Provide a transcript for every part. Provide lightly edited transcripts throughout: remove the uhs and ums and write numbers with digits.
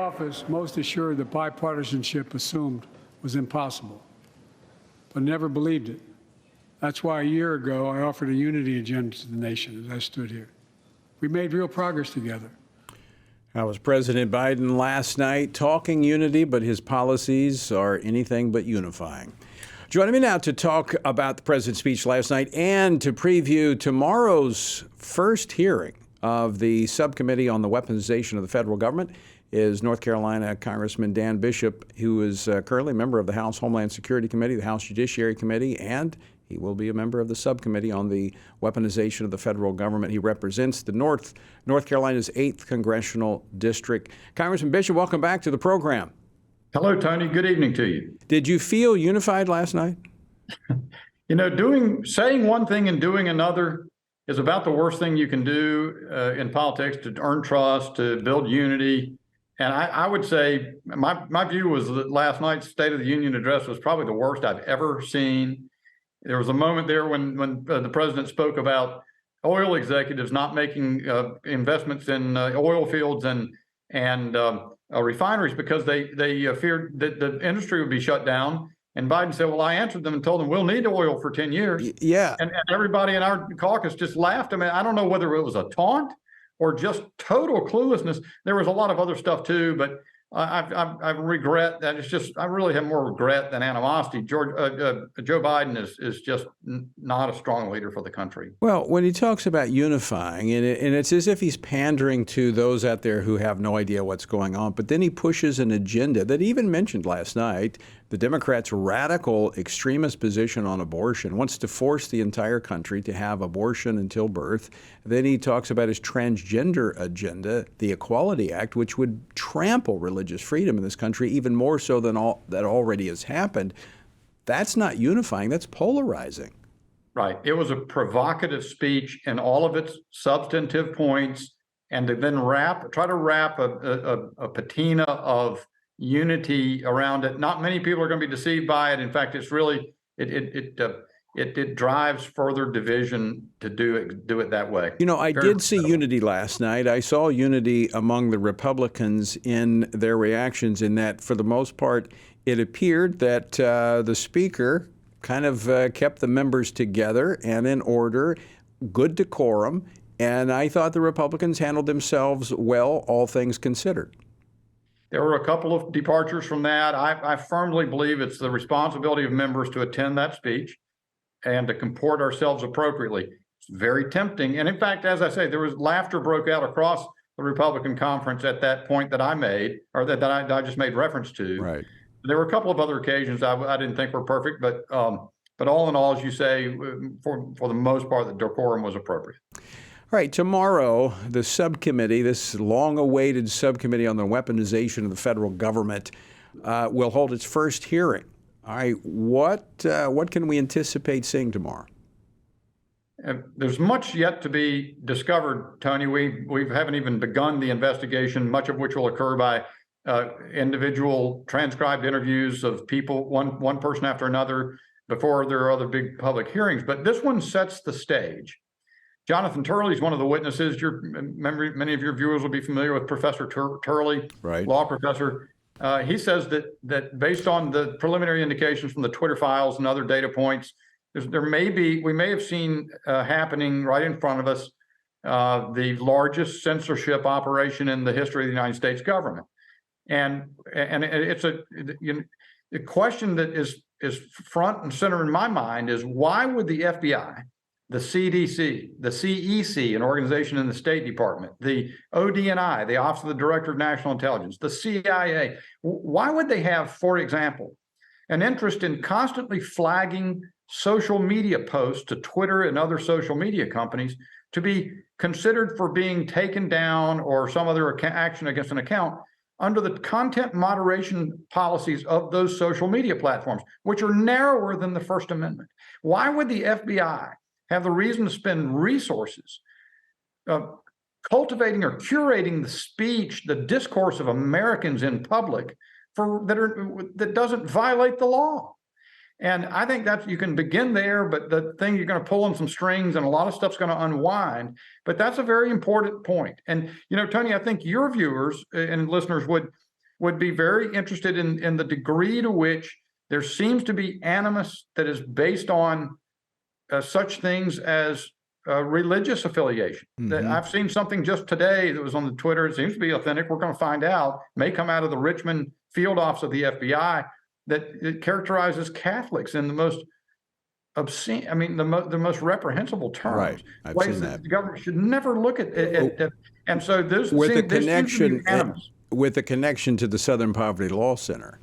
office most assured that bipartisanship assumed was impossible, but never believed it. That's why a year ago I offered a unity agenda to the nation as I stood here. We made real progress together. That was President Biden last night talking unity, but his policies are anything but unifying. Joining me now to talk about the president's speech last night and to preview tomorrow's first hearing of the subcommittee on the weaponization of the federal government is North Carolina Congressman Dan Bishop, who is currently a member of the House Homeland Security Committee, the House Judiciary Committee, and he will be a member of the subcommittee on the weaponization of the federal government. He represents the North Carolina's 8th Congressional District. Congressman Bishop, welcome back to the program. Hello, Tony. Good evening to you. Did you feel unified last night? You know, saying one thing and doing another is about the worst thing you can do in politics to earn trust, to build unity. And I would say my view was that last night's State of the Union address was probably the worst I've ever seen. There was a moment there when the president spoke about oil executives not making investments in oil fields and refineries because they feared that the industry would be shut down. And Biden said, well, I answered them and told them we'll need oil for 10 years. Yeah. And everybody in our caucus just laughed. I mean, I don't know whether it was a taunt or just total cluelessness. There was a lot of other stuff too, but I regret that. It's just, I really have more regret than animosity. Joe Biden is just not a strong leader for the country. Well, when he talks about unifying, and it's as if he's pandering to those out there who have no idea what's going on, but then he pushes an agenda that he even mentioned last night. The Democrats' radical extremist position on abortion wants to force the entire country to have abortion until birth. Then he talks about his transgender agenda, the Equality Act, which would trample religious freedom in this country even more so than all that already has happened. That's not unifying, that's polarizing. Right. It was a provocative speech in all of its substantive points, and to then try to wrap a patina of unity around it. Not many people are going to be deceived by it. In fact, it's really it drives further division to do it that way. You know, I did see unity last night. I saw unity among the Republicans in their reactions, in that, for the most part, it appeared that the speaker kind of kept the members together and in order, good decorum, and I thought the Republicans handled themselves well, all things considered. There were a couple of departures from that. I firmly believe it's the responsibility of members to attend that speech and to comport ourselves appropriately. It's very tempting. And in fact, as I say, there was laughter broke out across the Republican conference at that point that I made, or that I just made reference to. Right. There were a couple of other occasions I didn't think were perfect, but all in all, as you say, for the most part, the decorum was appropriate. All right, tomorrow, the subcommittee, this long-awaited subcommittee on the weaponization of the federal government, will hold its first hearing. All right, what can we anticipate seeing tomorrow? There's much yet to be discovered, Tony. We haven't even begun the investigation, much of which will occur by individual transcribed interviews of people, one person after another, before there are other big public hearings. But this one sets the stage. Jonathan Turley is one of the witnesses. Many of your viewers will be familiar with Professor Turley, right, law professor. He says that based on the preliminary indications from the Twitter files and other data points, we may have seen happening right in front of us the largest censorship operation in the history of the United States government. And it's the question that is front and center in my mind is, why would the FBI, the CDC, the CEC, an organization in the State Department, the ODNI, the Office of the Director of National Intelligence, the CIA, why would they have, for example, an interest in constantly flagging social media posts to Twitter and other social media companies to be considered for being taken down or some other action against an account under the content moderation policies of those social media platforms, which are narrower than the First Amendment? Why would the FBI have the reason to spend resources cultivating or curating the speech, the discourse of Americans in public that doesn't violate the law? And I think that you can begin there, but the thing, you're going to pull on some strings and a lot of stuff's going to unwind. But that's a very important point. And, you know, Tony, I think your viewers and listeners would would be very interested in the degree to which there seems to be animus that is based on such things as religious affiliation. That I've seen something just today that was on the Twitter. It seems to be authentic. We're going to find out. May come out of the Richmond field office of the FBI that it characterizes Catholics in the most obscene, I mean, the most reprehensible terms. Right. I've ways seen that. the government should never look at. And so this With a this seems to be connection, animus. with a connection to the Southern Poverty Law Center.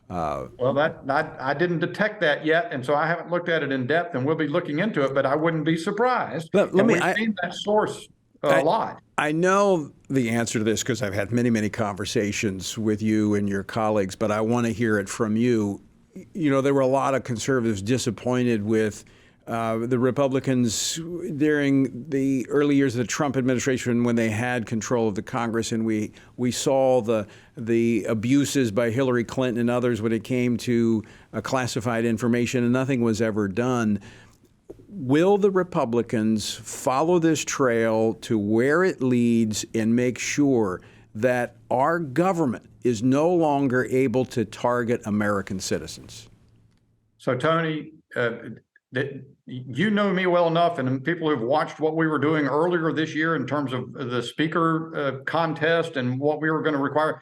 Well, I didn't detect that yet, and so I haven't looked at it in depth, and we'll be looking into it. But I wouldn't be surprised. We've seen that source a lot. I know the answer to this because I've had many, many conversations with you and your colleagues, but I want to hear it from you. You know, there were a lot of conservatives disappointed with the Republicans during the early years of the Trump administration when they had control of the Congress, and we saw the abuses by Hillary Clinton and others when it came to classified information, and nothing was ever done. Will the Republicans follow this trail to where it leads and make sure that our government is no longer able to target American citizens? So, Tony, you know me well enough, and people who've watched what we were doing earlier this year in terms of the speaker contest and what we were going to require.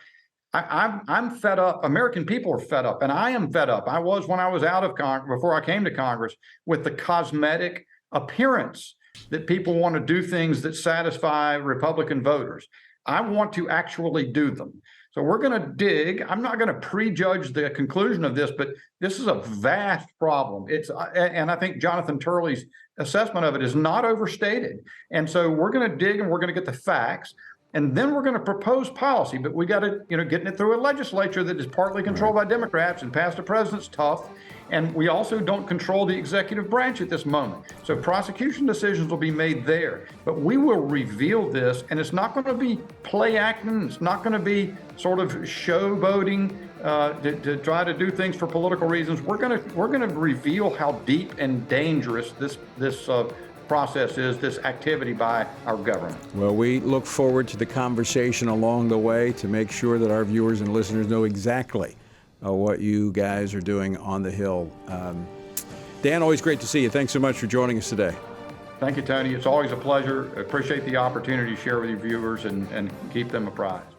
I'm fed up. American people are fed up, and I am fed up. I was when I was out of Congress, before I came to Congress, with the cosmetic appearance that people want to do things that satisfy Republican voters. I want to actually do them. So we're going to dig. I'm not going to prejudge the conclusion of this, but this is a vast problem. And I think Jonathan Turley's assessment of it is not overstated. And so we're going to dig and we're going to get the facts. And then we're going to propose policy, but we got to, getting it through a legislature that is partly controlled by Democrats, and past the president's tough. And we also don't control the executive branch at this moment. So prosecution decisions will be made there. But we will reveal this, and it's not going to be play acting. It's not going to be sort of showboating to try to do things for political reasons. We're going to reveal how deep and dangerous this process is, this activity by our government. Well, we look forward to the conversation along the way to make sure that our viewers and listeners know exactly what you guys are doing on the Hill. Dan, always great to see you. Thanks so much for joining us today. Thank you, Tony. It's always a pleasure. I appreciate the opportunity to share with your viewers and keep them apprised.